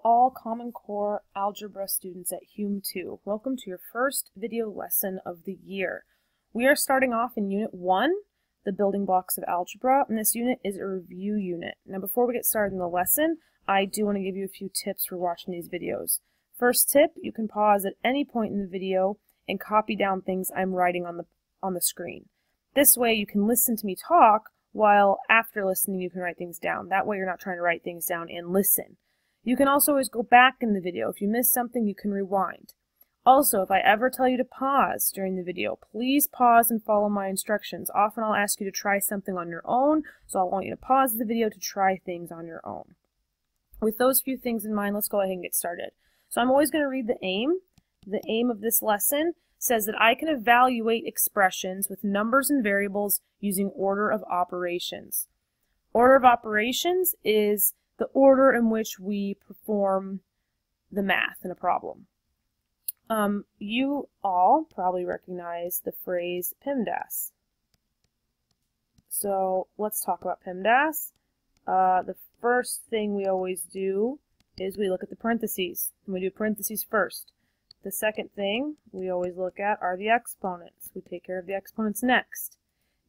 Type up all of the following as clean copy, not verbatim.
all Common Core Algebra students at Hume 2. Welcome to your first video lesson of the year. We are starting off in Unit 1, the building blocks of algebra, and this unit is a review unit. Now before we get started in the lesson, I do want to give you a few tips for watching these videos. First tip, you can pause at any point in the video and copy down things I'm writing on the screen. This way you can listen to me talk, while after listening you can write things down. That way you're not trying to write things down and listen. You can also always go back in the video. If you miss something, you can rewind. Also, if I ever tell you to pause during the video, please pause and follow my instructions. Often I'll ask you to try something on your own, so I want you to pause the video to try things on your own. With those few things in mind, let's go ahead and get started. So I'm always going to read the aim. The aim of this lesson says that I can evaluate expressions with numbers and variables using order of operations. Order of operations is the order in which we perform the math in a problem. You all probably recognize the phrase PEMDAS. So let's talk about PEMDAS. The first thing we always do is we look at the parentheses, and we do parentheses first. The second thing we always look at are the exponents. We take care of the exponents next.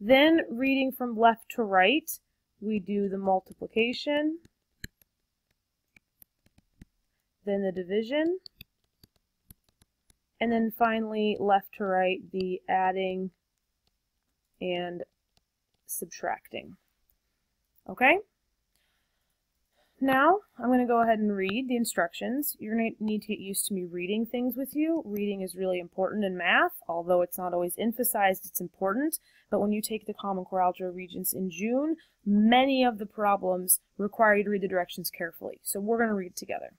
Then, reading from left to right, we do the multiplication, then the division, and then finally, left to right, the adding and subtracting. Okay? Now, I'm going to go ahead and read the instructions. You're going to need to get used to me reading things with you. Reading is really important in math, although it's not always emphasized, it's important. But when you take the Common Core Algebra Regents in June, many of the problems require you to read the directions carefully. So we're going to read together.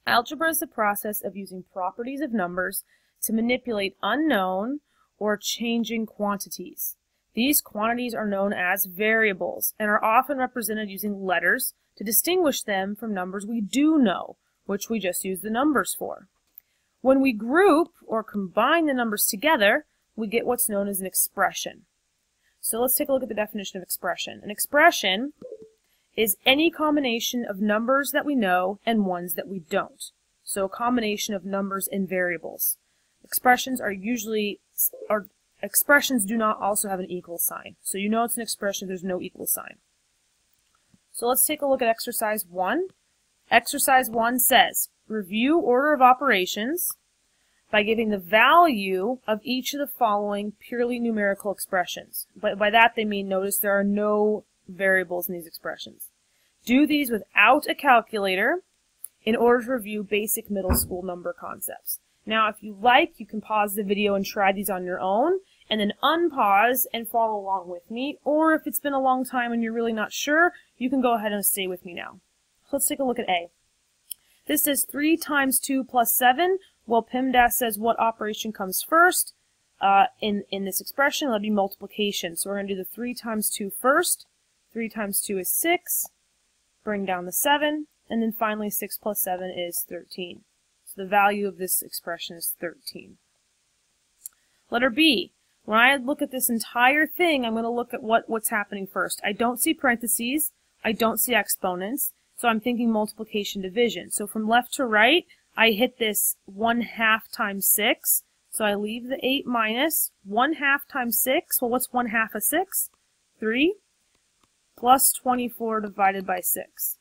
Algebra is the process of using properties of numbers to manipulate unknown or changing quantities. These quantities are known as variables and are often represented using letters to distinguish them from numbers we do know, which we just use the numbers for. When we group or combine the numbers together, we get what's known as an expression. So let's take a look at the definition of expression. An expression is any combination of numbers that we know and ones that we don't. So a combination of numbers and variables. Expressions do not also have an equal sign. So you know it's an expression if there's no equal sign. So let's take a look at exercise 1. Exercise 1 says, review order of operations by giving the value of each of the following purely numerical expressions. But by that they mean, notice there are no variables in these expressions. Do these without a calculator in order to review basic middle school number concepts. Now, if you like, you can pause the video and try these on your own, and then unpause and follow along with me. Or if it's been a long time and you're really not sure, you can go ahead and stay with me now. So let's take a look at A. This says 3 times 2 plus 7. Well, PEMDAS says what operation comes first in this expression. That'll be multiplication. So we're going to do the 3 times 2 first. 3 times 2 is 6. Bring down the 7. And then finally 6 plus 7 is 13. So the value of this expression is 13. Letter B. When I look at this entire thing, I'm going to look at what's happening first. I don't see parentheses. I don't see exponents. So I'm thinking multiplication division. So from left to right, I hit this 1/2 times 6. So I leave the 8 minus 1/2 times 6. Well, what's 1/2 of 6? 3 plus 24 divided by 6.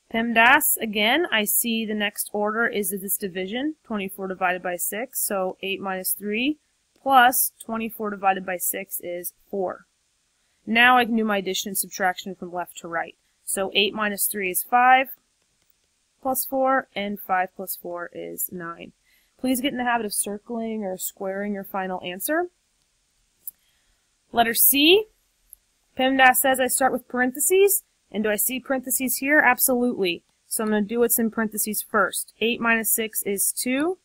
PEMDAS, again, I see the next order is this division, 24 divided by 6. So 8 minus 3 plus 24 divided by 6 is 4. Now I can do my addition and subtraction from left to right. So 8 minus 3 is 5 plus 4, and 5 plus 4 is 9. Please get in the habit of circling or squaring your final answer. Letter C. PEMDAS says I start with parentheses. And do I see parentheses here? Absolutely. So I'm going to do what's in parentheses first. 8 minus 6 is 2.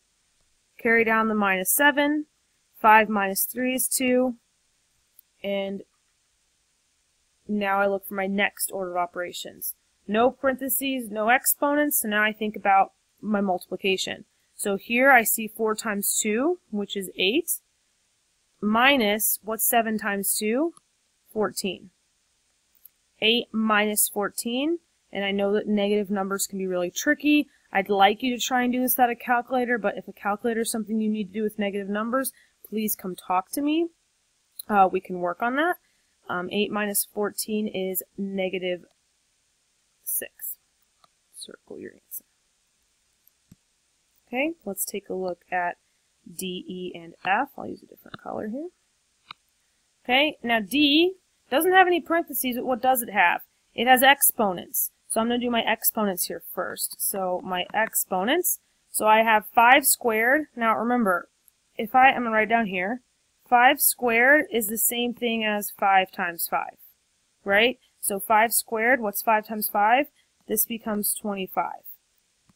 Carry down the minus 7. 5 minus 3 is 2. And now I look for my next order of operations. No parentheses, no exponents, so now I think about my multiplication. So here I see 4 times 2, which is 8, minus, what's 7 times 2? 14. 8 minus 14, And I know that negative numbers can be really tricky. I'd like you to try and do this without a calculator, but if a calculator is something you need to do with negative numbers, please come talk to me. We can work on that. 8 minus 14 is negative 6. Circle your answer. Okay, let's take a look at D, E, and F. I'll use a different color here. Okay, now D doesn't have any parentheses, but what does it have? It has exponents. So I'm going to do my exponents here first. So my exponents, so I have 5 squared. Now remember, I'm going to write down here, 5 squared is the same thing as 5 times 5, right? So 5 squared, what's 5 times 5? This becomes 25.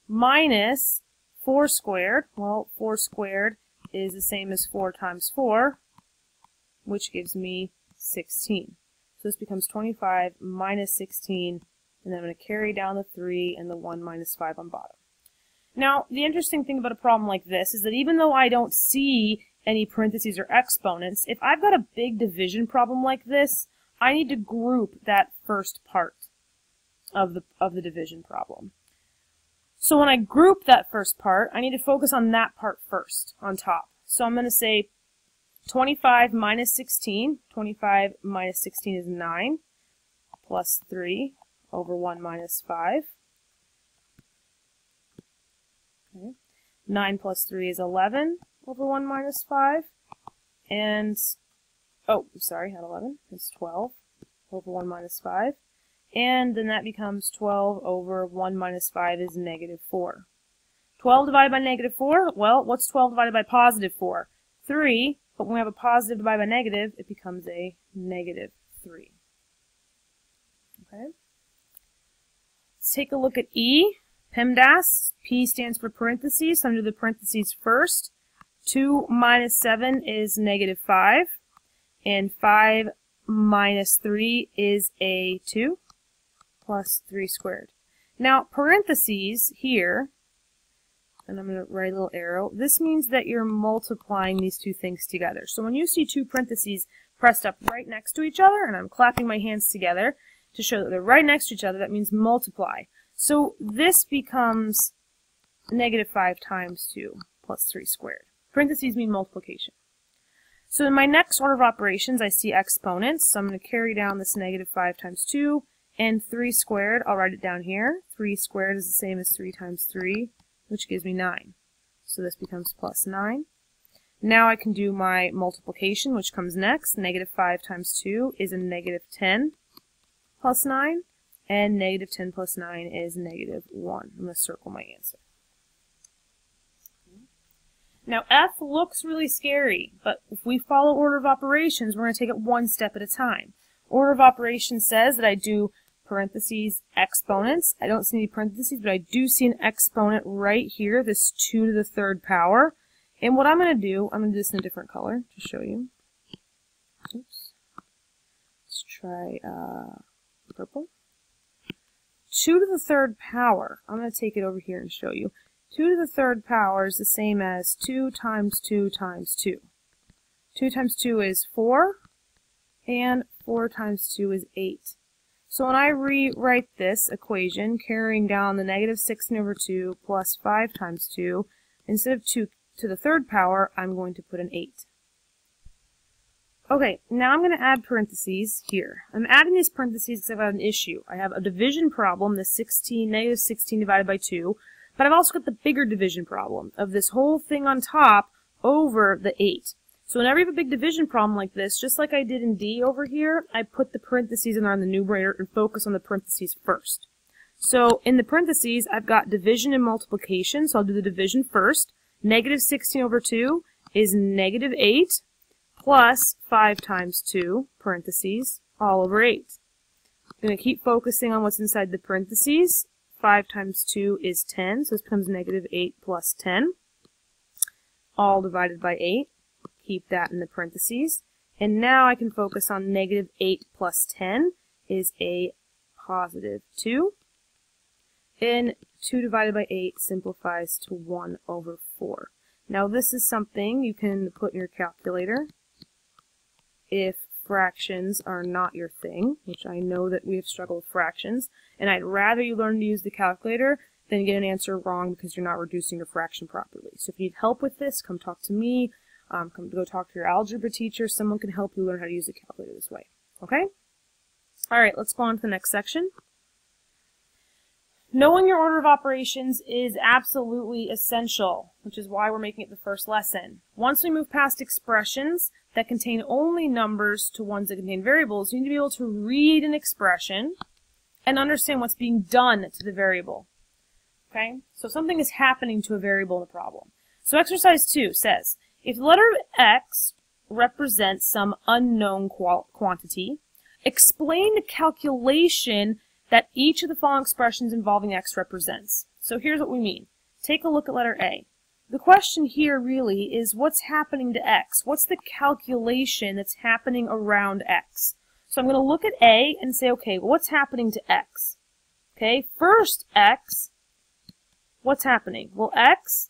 Minus 4 squared, well, 4 squared is the same as 4 times 4, which gives me 16. So this becomes 25 minus 16, and then I'm going to carry down the 3 and the 1 minus 5 on bottom. Now, the interesting thing about a problem like this is that even though I don't see any parentheses or exponents, if I've got a big division problem like this, I need to group that first part of the division problem. So when I group that first part, I need to focus on that part first, on top. So I'm going to say 25 minus 16. 25 minus 16 is 9, plus 3 over 1 minus 5. Okay. 9 plus 3 is 11 over 1 minus 5. And, oh, sorry, had 11. It's 12 over 1 minus 5. And then that becomes 12 over 1 minus 5 is negative 4. 12 divided by negative 4, well, what's 12 divided by positive 4? 3, but when we have a positive divided by negative, it becomes a negative 3. Okay. Let's take a look at E, PEMDAS. P stands for parentheses, so I'm going to do the parentheses first. 2 minus 7 is negative 5, and 5 minus 3 is a 2. Plus 3 squared. Now, parentheses here, and I'm going to write a little arrow, this means that you're multiplying these two things together. So when you see two parentheses pressed up right next to each other, and I'm clapping my hands together to show that they're right next to each other, that means multiply. So this becomes negative 5 times 2 plus 3 squared. Parentheses mean multiplication. So in my next order of operations, I see exponents, so I'm going to carry down this negative 5 times 2, and 3 squared, I'll write it down here. 3 squared is the same as 3 times 3, which gives me 9. So this becomes plus 9. Now I can do my multiplication, which comes next. Negative 5 times 2 is a negative 10 plus 9, and negative 10 plus 9 is negative 1. I'm going to circle my answer. Now F looks really scary, but if we follow order of operations, we're going to take it one step at a time. Order of operations says that I do parentheses, exponents. I don't see any parentheses, but I do see an exponent right here, this 2 to the 3rd power. And what I'm going to do this in a different color to show you. Oops. Let's try purple. 2 to the 3rd power. I'm going to take it over here and show you. 2 to the 3rd power is the same as 2 times 2 times 2. 2 times 2 is 4, and 4 times 2 is 8. So when I rewrite this equation, carrying down the negative 16 over 2 plus 5 times 2, instead of 2 to the 3rd power, I'm going to put an 8. Okay, now I'm going to add parentheses here. I'm adding these parentheses because I've got an issue. I have a division problem, the negative 16 divided by 2, but I've also got the bigger division problem of this whole thing on top over the 8. So whenever you have a big division problem like this, just like I did in D over here, I put the parentheses in on the numerator and focus on the parentheses first. So in the parentheses, I've got division and multiplication, so I'll do the division first. Negative 16 over 2 is negative 8 plus 5 times 2, parentheses, all over 8. I'm going to keep focusing on what's inside the parentheses. 5 times 2 is 10, so this becomes negative 8 plus 10, all divided by 8. Keep that in the parentheses. And now I can focus on negative 8 plus 10 is a positive 2. And 2 divided by 8 simplifies to 1 over 4. Now this is something you can put in your calculator. If fractions are not your thing, which I know that we have struggled with fractions, and I'd rather you learn to use the calculator than get an answer wrong because you're not reducing your fraction properly. So if you need help with this, come talk to me, go talk to your algebra teacher. Someone can help you learn how to use the calculator this way. Okay? Alright, let's go on to the next section. Knowing your order of operations is absolutely essential, which is why we're making it the first lesson. Once we move past expressions that contain only numbers to ones that contain variables, you need to be able to read an expression and understand what's being done to the variable. Okay? So something is happening to a variable in a problem. So exercise 2 says, if the letter x represents some unknown quantity, explain the calculation that each of the following expressions involving x represents. So here's what we mean. Take a look at letter A. The question here really is what's happening to x? What's the calculation that's happening around x? So I'm going to look at A and say, okay, well, what's happening to x? Okay, first x, what's happening? Well, x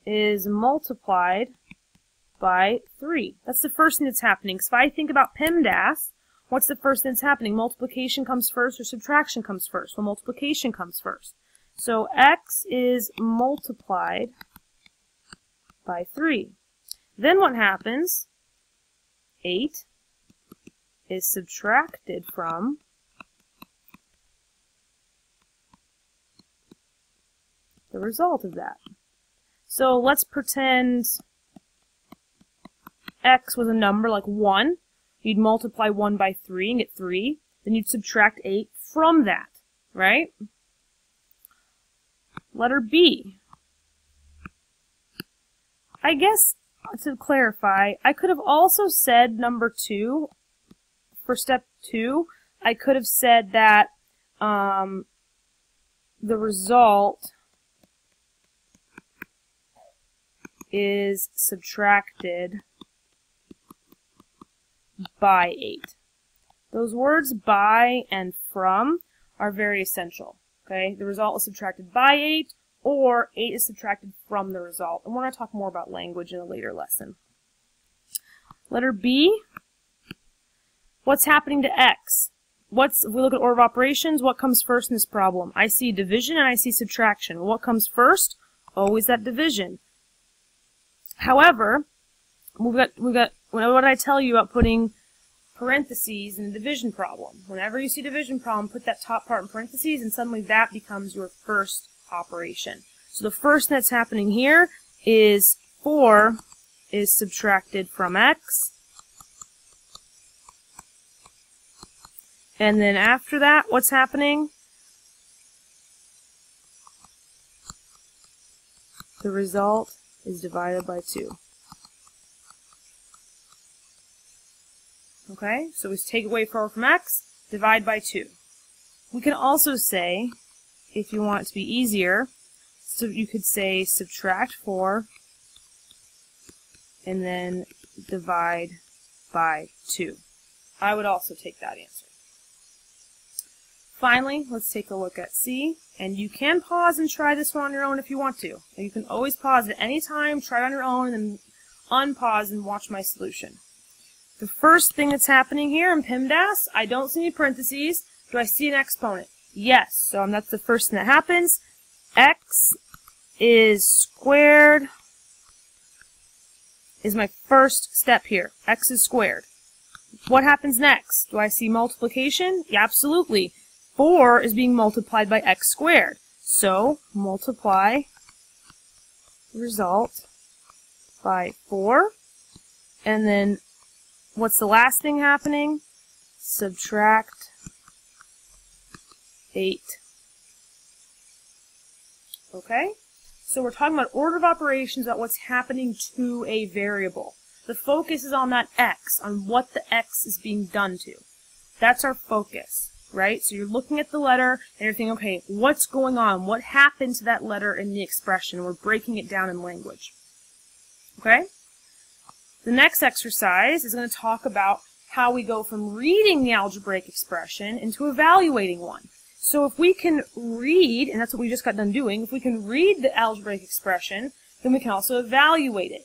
is multiplied by 3. That's the first thing that's happening. So if I think about PEMDAS, what's the first thing that's happening? Multiplication comes first or subtraction comes first? Well, multiplication comes first. So x is multiplied by 3. Then what happens? 8 is subtracted from the result of that. So let's pretend x was a number like 1. You'd multiply 1 by 3 and get 3. Then you'd subtract 8 from that, right? Letter B. I guess, to clarify, I could have also said number 2. For step 2, I could have said that the result is subtracted by 8. Those words by and from are very essential. Okay, the result is subtracted by 8, or 8 is subtracted from the result. And we're going to talk more about language in a later lesson. Letter B, what's happening to x? If we look at order of operations, what comes first in this problem? I see division and I see subtraction. What comes first? Always that division. However, what did I tell you about putting parentheses in the division problem? Whenever you see division problem, put that top part in parentheses, and suddenly that becomes your first operation. So the first thing that's happening here is 4 is subtracted from x. And then after that, what's happening? The result is divided by 2. Okay, so we take away 4 from x, divide by 2. We can also say, if you want it to be easier, so you could say subtract 4 and then divide by 2. I would also take that answer. Finally, let's take a look at C, and you can pause and try this one on your own if you want to. And you can always pause at any time, try it on your own, and then unpause and watch my solution. The first thing that's happening here in PEMDAS, I don't see any parentheses. Do I see an exponent? Yes, so that's the first thing that happens. X is squared is my first step here. X is squared. What happens next? Do I see multiplication? Yeah, absolutely. 4 is being multiplied by x squared. So, multiply result by 4. And then, what's the last thing happening? Subtract 8. Okay? So we're talking about order of operations, about what's happening to a variable. The focus is on that x, on what the x is being done to. That's our focus, right? So you're looking at the letter, and you're thinking, okay, what's going on? What happened to that letter in the expression? We're breaking it down in language. Okay? The next exercise is going to talk about how we go from reading the algebraic expression into evaluating one. So if we can read, and that's what we just got done doing, if we can read the algebraic expression, then we can also evaluate it.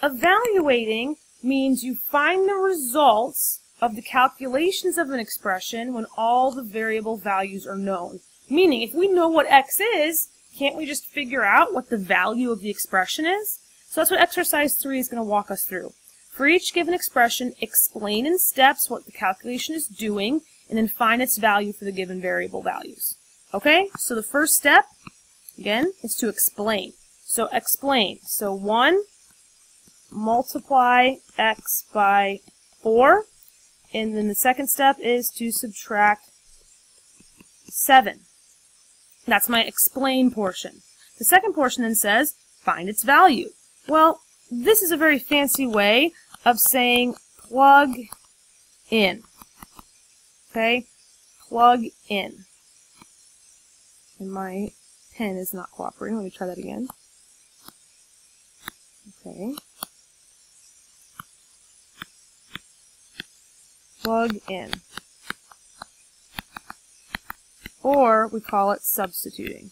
Evaluating means you find the results of the calculations of an expression when all the variable values are known. Meaning, if we know what x is, can't we just figure out what the value of the expression is? So that's what exercise 3 is going to walk us through. For each given expression, explain in steps what the calculation is doing, and then find its value for the given variable values. Okay, so the first step, again, is to explain. So explain. So 1, multiply x by 4, and then the second step is to subtract 7. That's my explain portion. The second portion then says, find its value. Well, this is a very fancy way of saying plug in. Okay? Plug in. And my pen is not cooperating. Let me try that again. Okay. Plug in. Or we call it substituting.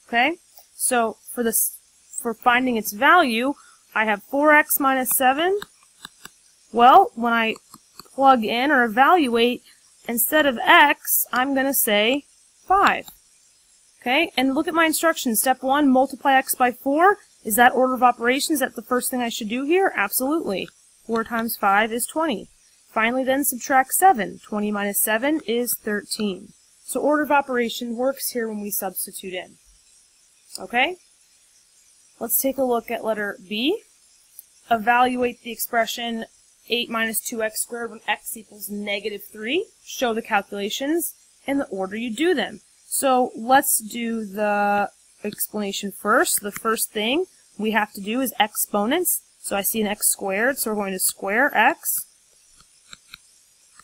Okay? So for finding its value, I have 4x minus 7. Well, when I plug in or evaluate, instead of x, I'm going to say 5. Okay? And look at my instructions. Step 1, multiply x by 4. Is that order of operations? Is that the first thing I should do here? Absolutely. 4 times 5 is 20. Finally, then subtract 7. 20 minus 7 is 13. So order of operation works here when we substitute in. Okay? Let's take a look at letter B. Evaluate the expression 8 minus 2x squared when x equals negative 3. Show the calculations in the order you do them. So let's do the explanation first. The first thing we have to do is exponents. So I see an x squared, so we're going to square x.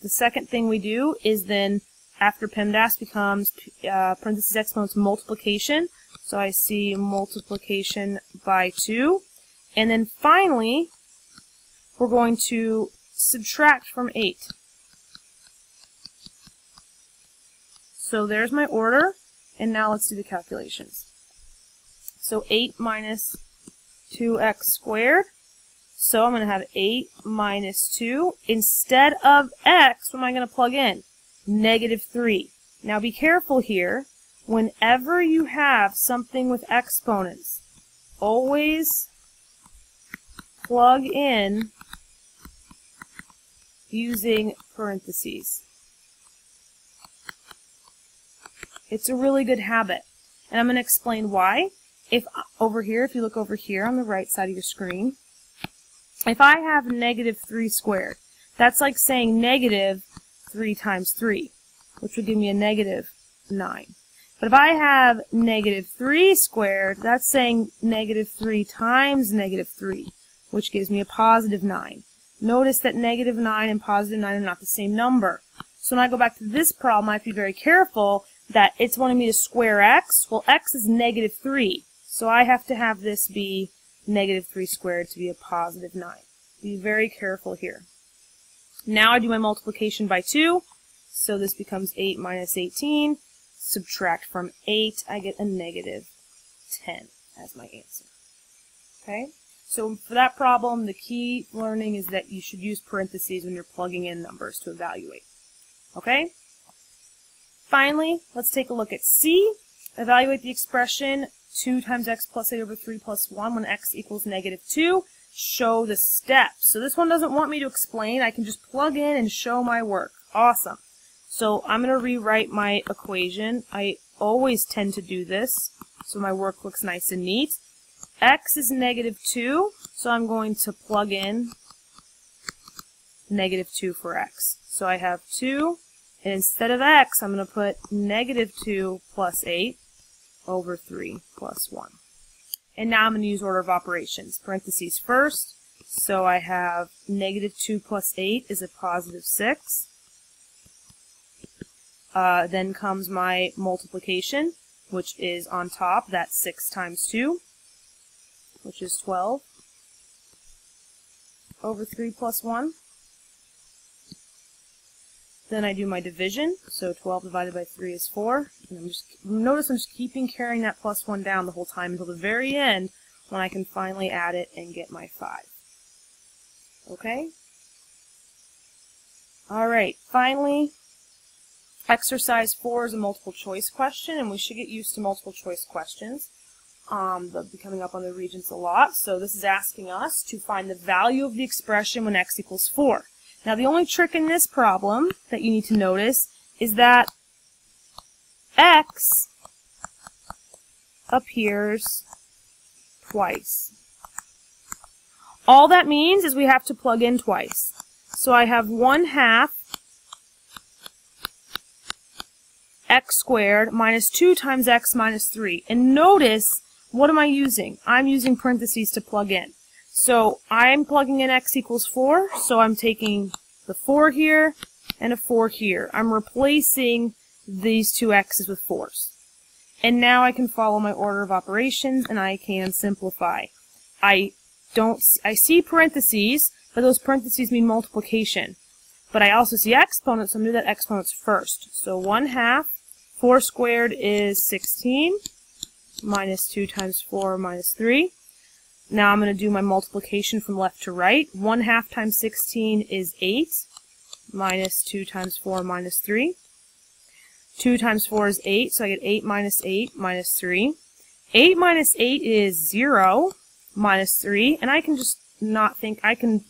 The second thing we do is then, after PEMDAS becomes parentheses exponents multiplication. So I see multiplication by 2. And then finally, we're going to subtract from 8. So there's my order, and now let's do the calculations. So 8 minus 2x squared. So I'm going to have 8 minus 2. Instead of x, what am I going to plug in? Negative 3. Now be careful here. Whenever you have something with exponents, always plug in using parentheses. It's a really good habit, and I'm going to explain why. If you look over here on the right side of your screen, if I have negative 3 squared, that's like saying negative 3 times 3, which would give me a negative 9. But if I have negative 3 squared, that's saying negative 3 times negative 3, which gives me a positive 9. Notice that negative 9 and positive 9 are not the same number. So when I go back to this problem, I have to be very careful that it's wanting me to square x. Well, x is negative 3, so I have to have this be negative 3 squared to be a positive 9. Be very careful here. Now I do my multiplication by 2, so this becomes 8 minus 18. Subtract from 8, I get a negative 10 as my answer. Okay? So for that problem, the key learning is that you should use parentheses when you're plugging in numbers to evaluate. Okay? Finally, let's take a look at C. Evaluate the expression 2 times x plus 8 over 3 plus 1 when x equals negative 2. Show the steps. So this one doesn't want me to explain. I can just plug in and show my work. Awesome. So I'm going to rewrite my equation. I always tend to do this, so my work looks nice and neat. X is negative 2, so I'm going to plug in negative 2 for x. So I have 2, and instead of x, I'm going to put negative 2 plus 8 over 3 plus 1. And now I'm going to use order of operations. Parentheses first, so I have negative 2 plus 8 is a positive 6. Then comes my multiplication, which is on top. That's 6 times 2, which is 12, over 3 plus 1. Then I do my division, so 12 divided by 3 is 4. And notice I'm just keeping carrying that plus 1 down the whole time until the very end when I can finally add it and get my 5. Okay? Alright, finally, exercise 4 is a multiple choice question, and we should get used to multiple choice questions. They'll be coming up on the Regents a lot, so this is asking us to find the value of the expression when x equals 4. Now, the only trick in this problem that you need to notice is that x appears twice. All that means is we have to plug in twice. So I have 1/2 x squared minus 2 times x minus 3. And notice, what am I using? I'm using parentheses to plug in. So I'm plugging in x equals 4, so I'm taking the 4 here and a 4 here. I'm replacing these two x's with 4's. And now I can follow my order of operations and I can simplify. I see parentheses, but those parentheses mean multiplication. But I also see exponents, so I'm going to do that exponents first. So 1/2, 4 squared is 16, minus 2 times 4 minus 3. Now I'm going to do my multiplication from left to right. 1/2 times 16 is 8, minus 2 times 4 minus 3. 2 times 4 is 8, so I get 8 minus 3. 8 minus 8 is 0, minus 3, and I can just not think, I can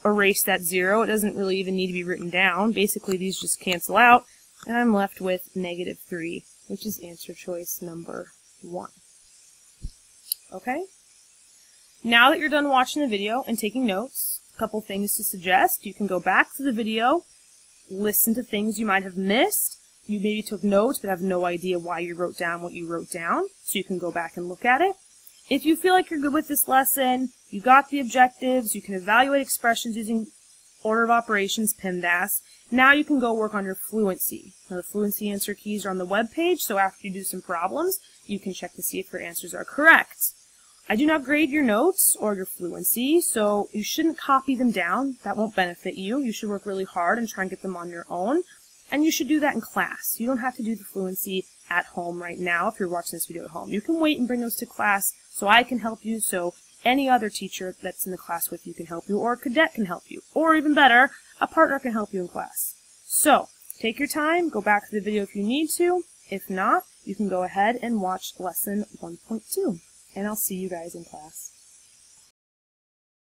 erase that 0. It doesn't really even need to be written down. Basically, these just cancel out, and I'm left with negative 3, which is answer choice number 1. Okay? Now that you're done watching the video and taking notes, a couple things to suggest. You can go back to the video, listen to things you might have missed. You maybe took notes but have no idea why you wrote down what you wrote down, so you can go back and look at it. If you feel like you're good with this lesson, you got the objectives, you can evaluate expressions using order of operations, PEMDAS. Now you can go work on your fluency. Now the fluency answer keys are on the web page, so after you do some problems, you can check to see if your answers are correct. I do not grade your notes or your fluency, so you shouldn't copy them down. That won't benefit you. You should work really hard and try and get them on your own. And you should do that in class. You don't have to do the fluency at home right now if you're watching this video at home. You can wait and bring those to class so I can help you, so any other teacher that's in the class with you can help you, or a cadet can help you, or even better, a partner can help you in class. So, take your time, go back to the video if you need to. If not, you can go ahead and watch lesson 1.2. And I'll see you guys in class.